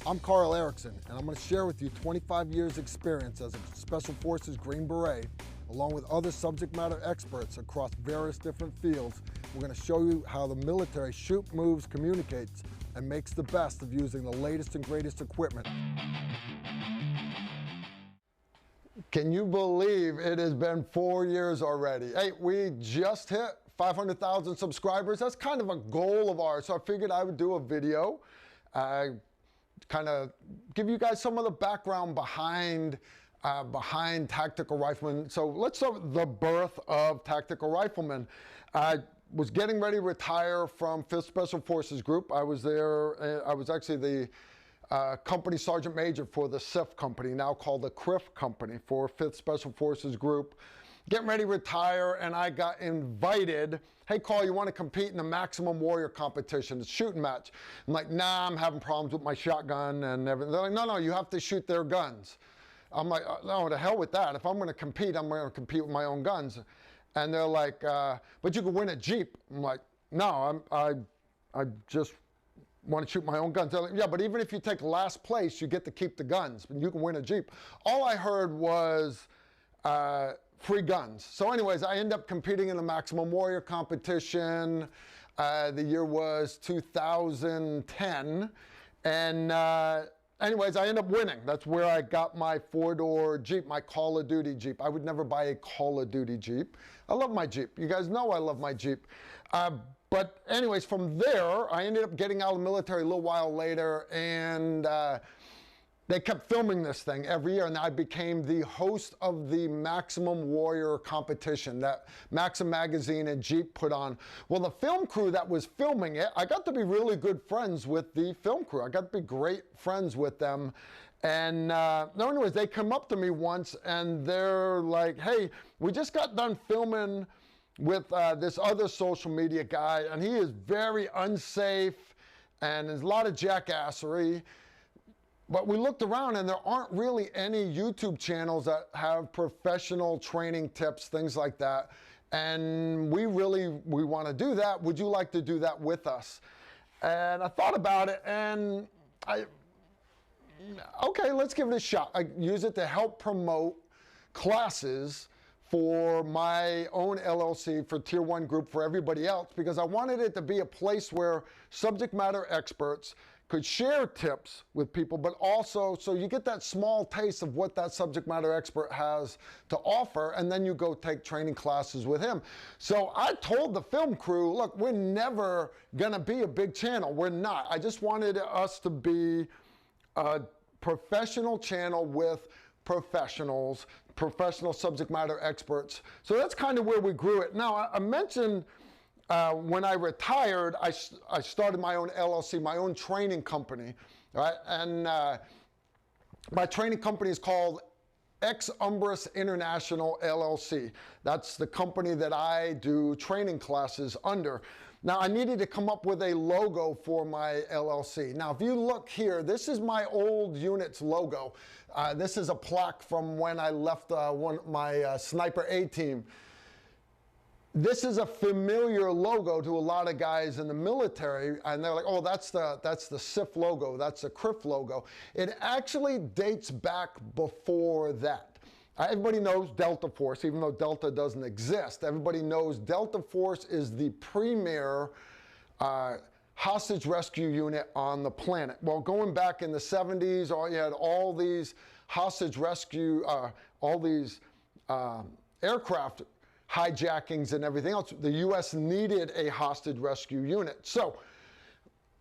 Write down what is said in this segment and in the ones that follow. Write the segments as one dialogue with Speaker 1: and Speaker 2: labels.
Speaker 1: I'm Carl Erickson, and I'm going to share with you 25 years experience as a Special Forces Green Beret, along with other subject matter experts across various different fields. We're going to show you how the military shoots, moves, communicates, and makes the best of using the latest and greatest equipment. Can you believe it has been 4 years already? Hey, we just hit 500,000 subscribers. That's kind of a goal of ours, so I figured I would do a video, kind of give you guys some of the background behind Tactical Rifleman. So let's start with the birth of Tactical Rifleman. I was getting ready to retire from 5th Special Forces Group. I was there, I was actually the company sergeant major for the SIF company, now called the CRIF company, for 5th Special Forces Group. Getting ready to retire, and I got invited. Hey, Carl, you want to compete in the Maximum Warrior competition, the shooting match? I'm like, nah, I'm having problems with my shotgun and everything. They're like, no, you have to shoot their guns. I'm like, no, to hell with that. If I'm going to compete, I'm going to compete with my own guns. And they're like, but you could win a Jeep. I'm like, no, I just want to shoot my own guns. They're like, yeah, but even if you take last place, you get to keep the guns, and you can win a Jeep. All I heard was free guns. So anyways, I end up competing in the Maximum Warrior competition. The year was 2010. And anyways, I end up winning. That's where I got my 4-door Jeep, my Call of Duty Jeep. I would never buy a Call of Duty Jeep. I love my Jeep. You guys know I love my Jeep. But anyways, from there, I ended up getting out of the military a little while later, and they kept filming this thing every year, and I became the host of the Maximum Warrior competition that Maxim Magazine and Jeep put on. Well, the film crew that was filming it, I got to be really good friends with the film crew. I got to be great friends with them. And anyways, they come up to me once, and they're like, hey, we just got done filming with this other social media guy, and he is very unsafe, and there's a lot of jackassery. But we looked around, and there aren't really any YouTube channels that have professional training tips, things like that. And we want to do that. Would you like to do that with us? And I thought about it, and okay, let's give it a shot. I use it to help promote classes for my own LLC, for Tier 1 group, for everybody else, because I wanted it to be a place where subject matter experts could share tips with people, but also so you get that small taste of what that subject matter expert has to offer, and then you go take training classes with him. So I told the film crew, look, we're never gonna be a big channel. We're not. I just wanted us to be a professional channel with professionals, professional subject matter experts. So that's kind of where we grew it. Now, I mentioned when I retired, I started my own LLC, my own training company, right? And my training company is called Ex Umbris International LLC. That's the company that I do training classes under. Now, I needed to come up with a logo for my LLC. Now, if you look here, this is my old unit's logo. This is a plaque from when I left my Sniper A team. This is a familiar logo to a lot of guys in the military, and they're like, oh, that's the SIF logo, that's the CRIF logo. It actually dates back before that. Everybody knows Delta Force, even though Delta doesn't exist. Everybody knows Delta Force is the premier hostage rescue unit on the planet. Well, going back in the 70s, you had all these hostage rescue, all these aircraft hijackings and everything else. The U.S. needed a hostage rescue unit. So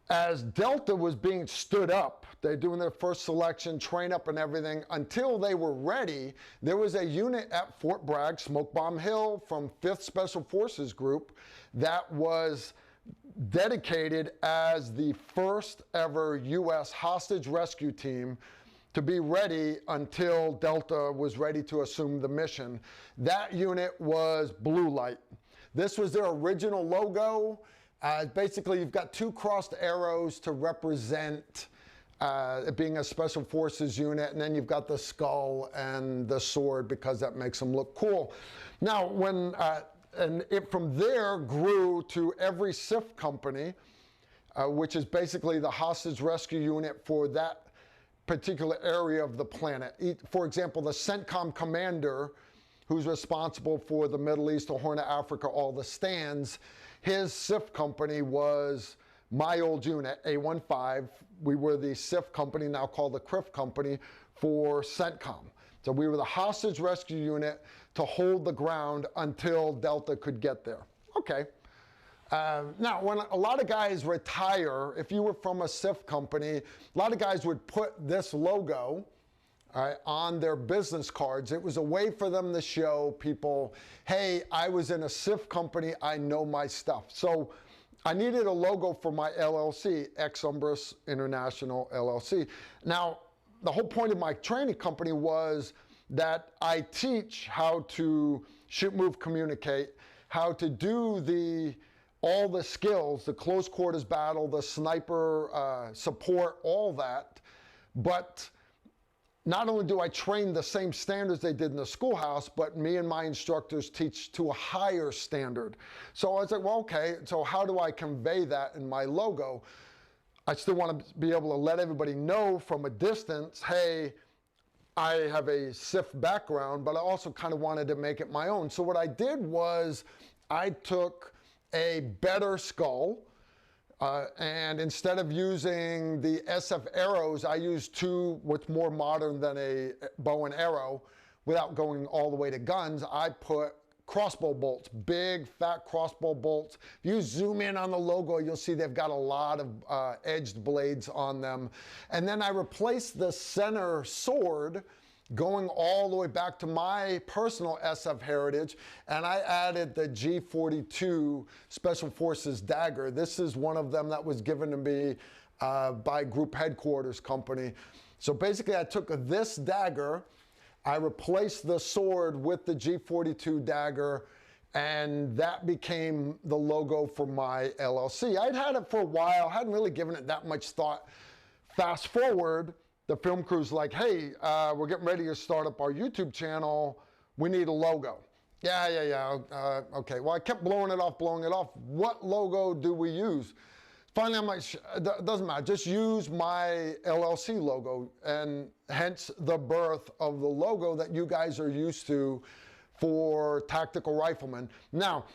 Speaker 1: as Delta was being stood up, they're doing their first selection, train up and everything, until they were ready, there was a unit at Fort Bragg, Smoke Bomb Hill, from 5th Special Forces Group that was dedicated as the first ever U.S. hostage rescue team to be ready until Delta was ready to assume the mission. That unit was Blue Light. This was their original logo. Basically, you've got 2 crossed arrows to represent it being a Special Forces unit, and then you've got the skull and the sword because that makes them look cool. Now, and it from there grew to every SIF company, which is basically the hostage rescue unit for that particular area of the planet. For example, the CENTCOM commander, who's responsible for the Middle East, the Horn of Africa, all the stands, his SIF company was my old unit, A15. We were the SIF company, now called the CRIF company, for CENTCOM. So we were the hostage rescue unit to hold the ground until Delta could get there. Okay. Now, when a lot of guys retire, if you were from a SIF company, a lot of guys would put this logo on their business cards. It was a way for them to show people, hey, I was in a SIF company, I know my stuff. So I needed a logo for my LLC, Ex Umbris International LLC. Now, the whole point of my training company was that I teach how to shoot, move, communicate, how to do all the skills, the close quarters battle, the sniper support, all that. But not only do I train the same standards they did in the schoolhouse, but me and my instructors teach to a higher standard. So I was like, well, okay, so how do I convey that in my logo? I still want to be able to let everybody know from a distance, hey, I have a SIF background, but I also kind of wanted to make it my own. So what I did was I took a better skull, and instead of using the SF arrows, I used two, what's more modern than a bow and arrow. Without going all the way to guns, I put crossbow bolts, big fat crossbow bolts. If you zoom in on the logo, you'll see they've got a lot of edged blades on them. And then I replaced the center sword, going all the way back to my personal SF heritage, and I added the G42 Special Forces dagger. This is one of them that was given to me by Group Headquarters Company. So basically I took this dagger, I replaced the sword with the G42 dagger, and that became the logo for my LLC. I'd had it for a while, hadn't really given it that much thought. Fast forward, the film crew's like, hey, we're getting ready to start up our YouTube channel. We need a logo. Yeah. Okay. Well, I kept blowing it off. What logo do we use? Finally, I'm like, it doesn't matter. Just use my LLC logo, and hence the birth of the logo that you guys are used to for Tactical Rifleman. Now,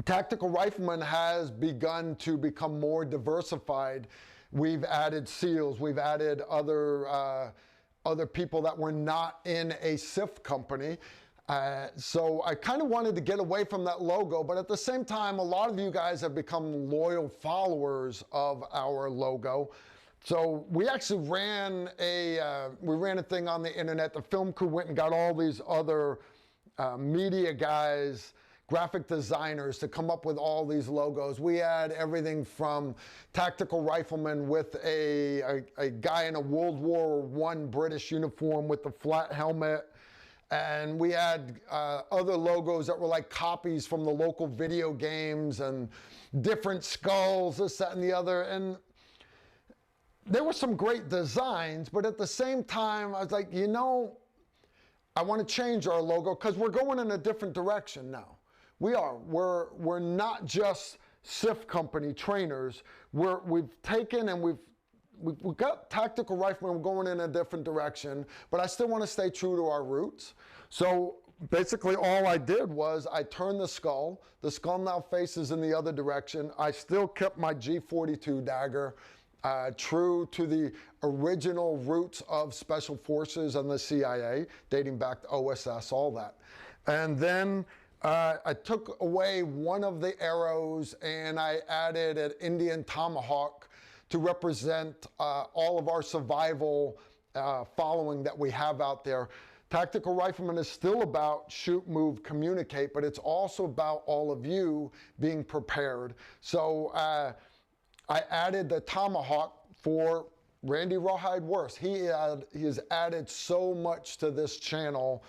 Speaker 1: Tactical Rifleman has begun to become more diversified. We've added SEALs. We've added other people that were not in a SIF company. So I kind of wanted to get away from that logo, but at the same time, a lot of you guys have become loyal followers of our logo. So we actually ran a thing on the internet. The film crew went and got all these other media guys, graphic designers, to come up with all these logos. We had everything from Tactical Rifleman with a guy in a World War I British uniform with the flat helmet. And we had other logos that were like copies from the local video games, and different skulls, this, that, and the other. And there were some great designs, but at the same time, I was like, you know, I want to change our logo because we're going in a different direction now. We're not just SIF company trainers. We've taken and we've got Tactical Rifleman, we're going in a different direction, but I still want to stay true to our roots. So basically all I did was I turned the skull now faces in the other direction. I still kept my G42 dagger, true to the original roots of Special Forces and the CIA, dating back to OSS, all that. And then I took away one of the arrows and I added an Indian tomahawk to represent all of our survival following that we have out there. Tactical Rifleman is still about shoot, move, communicate, but it's also about all of you being prepared. So I added the tomahawk for Randy Rawhide Worst. He has added so much to this channel.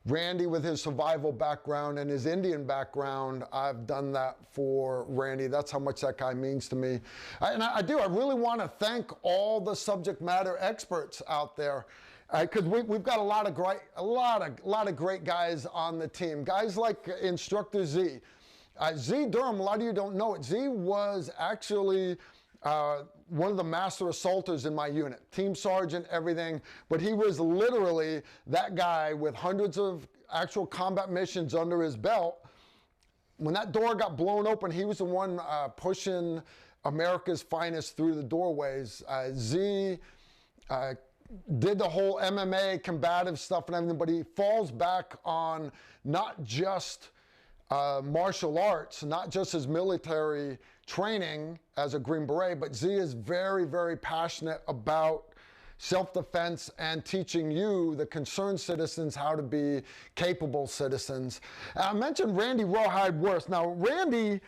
Speaker 1: Randy, with his survival background and his Indian background, I've done that for Randy. That's how much that guy means to me. I really want to thank all the subject matter experts out there, because we've got a lot of great guys on the team. Guys like Instructor Z. Z Durham, a lot of you don't know it. Z was actually one of the master assaulters in my unit, team sergeant, everything, but he was literally that guy with hundreds of actual combat missions under his belt. When that door got blown open, he was the one pushing America's finest through the doorways. Z did the whole MMA combative stuff and everything, but he falls back on not just martial arts, not just his military training as a Green Beret, but Z is very, very passionate about self-defense and teaching you, the concerned citizens, how to be capable citizens. I mentioned Randy Rawhide Worst. Now, Randy,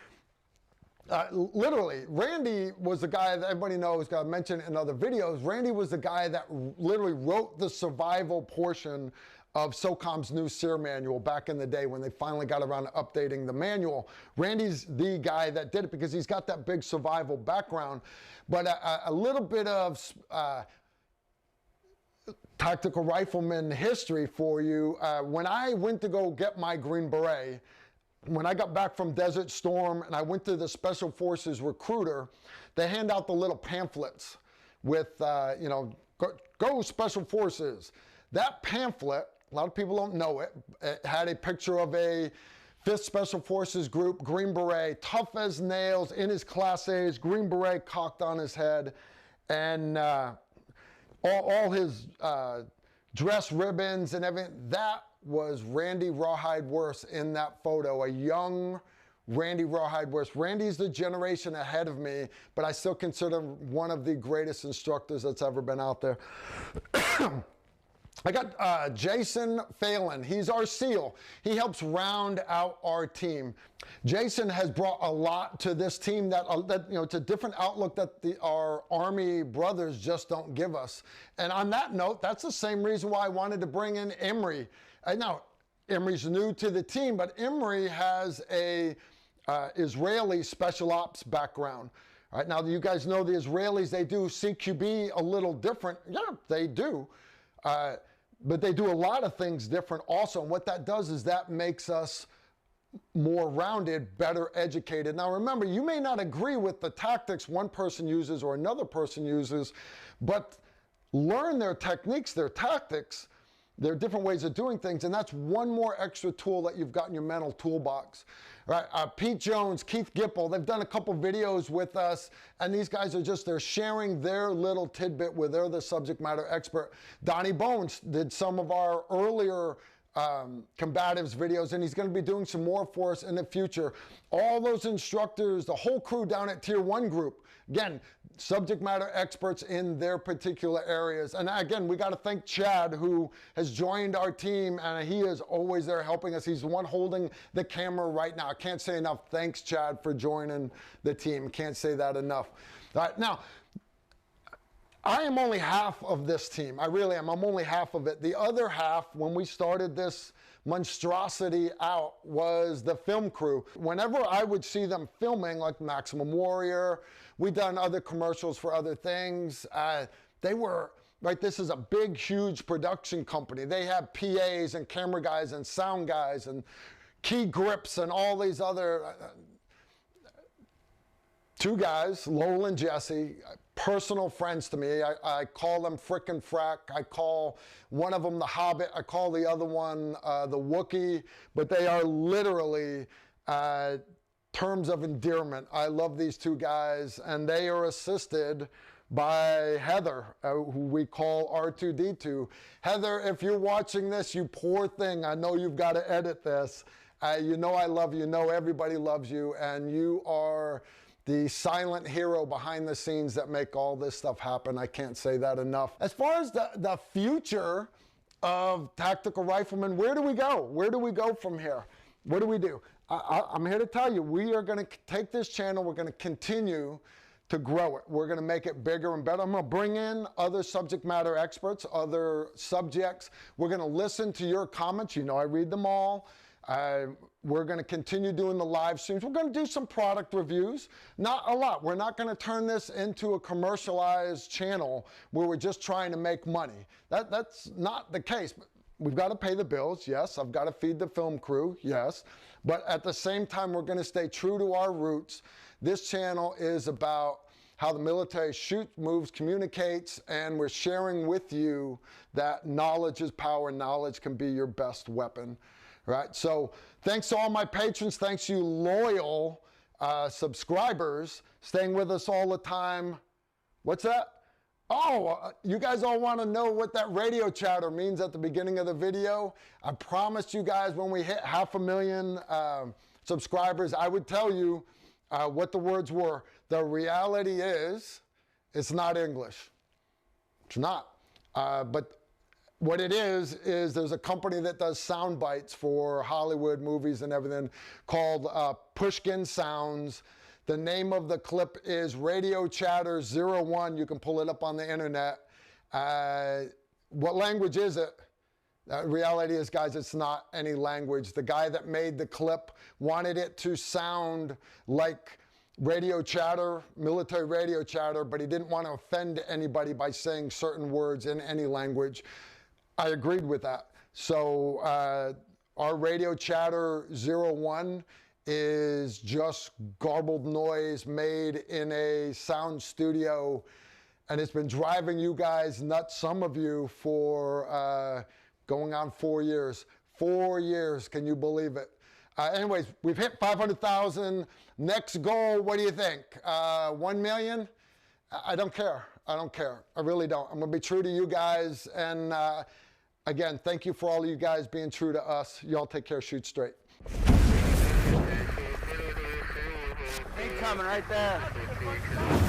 Speaker 1: literally, Randy was the guy that everybody knows, got mentioned in other videos. Randy was the guy that literally wrote the survival portion of SOCOM's new SEER manual back in the day when they finally got around to updating the manual. Randy's the guy that did it because he's got that big survival background. But a little bit of tactical rifleman history for you. When I went to go get my Green Beret, when I got back from Desert Storm and I went to the Special Forces recruiter, they hand out the little pamphlets with, you know, go Special Forces. That pamphlet, a lot of people don't know it, it had a picture of a 5th Special Forces group, Green Beret, tough as nails, in his Class A's, Green Beret cocked on his head, and all his dress ribbons and everything. That was Randy Rawhide Worst in that photo, a young Randy Rawhide Worst. Randy's the generation ahead of me, but I still consider him one of the greatest instructors that's ever been out there. I got Jason Phelan. He's our SEAL. He helps round out our team. Jason has brought a lot to this team that you know, it's a different outlook that our Army brothers just don't give us. And on that note, that's the same reason why I wanted to bring in Imri. Now, Imri's new to the team, but Imri has a Israeli special ops background. All right, now you guys know the Israelis, they do CQB a little different. Yeah, they do. But they do a lot of things different also. And what that does is that makes us more rounded, better educated. Now remember, you may not agree with the tactics one person uses or another person uses, but learn their techniques, their tactics, their different ways of doing things, and that's one more extra tool that you've got in your mental toolbox. Right? Pete Jones, Keith Gipple, they've done a couple videos with us, and these guys are just, they're sharing their little tidbit where they're the subject matter expert. Donnie Bones did some of our earlier combatives videos, and he's going to be doing some more for us in the future. All those instructors, the whole crew down at Tier 1 group, again, subject matter experts in their particular areas. And again, we got to thank Chad, who has joined our team, and he is always there helping us. He's the one holding the camera right now. I can't say enough thanks, Chad, for joining the team. Can't say that enough. All right, now, I am only half of this team. I really am. I'm only half of it. The other half, when we started this monstrosity out, was the film crew. Whenever I would see them filming, like Maximum Warrior, we've done other commercials for other things. They were, right, this is a big, huge production company. They have PAs and camera guys and sound guys and key grips and all these other, two guys, Lowell and Jesse, personal friends to me. I call them Frickin' Frack. I call one of them the Hobbit. I call the other one the Wookiee, but they are literally terms of endearment. I love these two guys, and they are assisted by Heather, who we call R2D2. Heather, if you're watching this, you poor thing, I know you've got to edit this. You know I love you, you know everybody loves you, and you are the silent hero behind the scenes that make all this stuff happen. I can't say that enough. As far as the future of Tactical Riflemen, where do we go? Where do we go from here? What do we do? I'm here to tell you, we are going to take this channel, we're going to continue to grow it. We're going to make it bigger and better. I'm going to bring in other subject matter experts, other subjects. We're going to listen to your comments. You know I read them all. We're going to continue doing the live streams. We're going to do some product reviews. Not a lot. We're not going to turn this into a commercialized channel where we're just trying to make money. That's not the case. We've got to pay the bills, yes. I've got to feed the film crew, yes. But at the same time, we're going to stay true to our roots. This channel is about how the military shoots, moves, communicates, and we're sharing with you that knowledge is power. Knowledge can be your best weapon, right? So thanks to all my patrons. Thanks to you loyal subscribers staying with us all the time. What's that? Oh, you guys all want to know what that radio chatter means at the beginning of the video? I promised you guys when we hit 500,000 subscribers, I would tell you what the words were. The reality is, it's not English. It's not. But what it is there's a company that does sound bites for Hollywood movies and everything called Pushkin Sounds. The name of the clip is Radio Chatter 01. You can pull it up on the internet. What language is it? The reality is, guys, it's not any language. The guy that made the clip wanted it to sound like radio chatter, military radio chatter, but he didn't want to offend anybody by saying certain words in any language. I agreed with that. So our Radio Chatter 01 is just garbled noise made in a sound studio, and it's been driving you guys nuts, some of you, for going on 4 years. 4 years, can you believe it? Anyways, we've hit 500,000. Next goal, what do you think? 1 million? I don't care. I don't care. I really don't. I'm going to be true to you guys. And again, thank you for all of you guys being true to us. Y'all take care. Shoot straight.
Speaker 2: Incoming right there.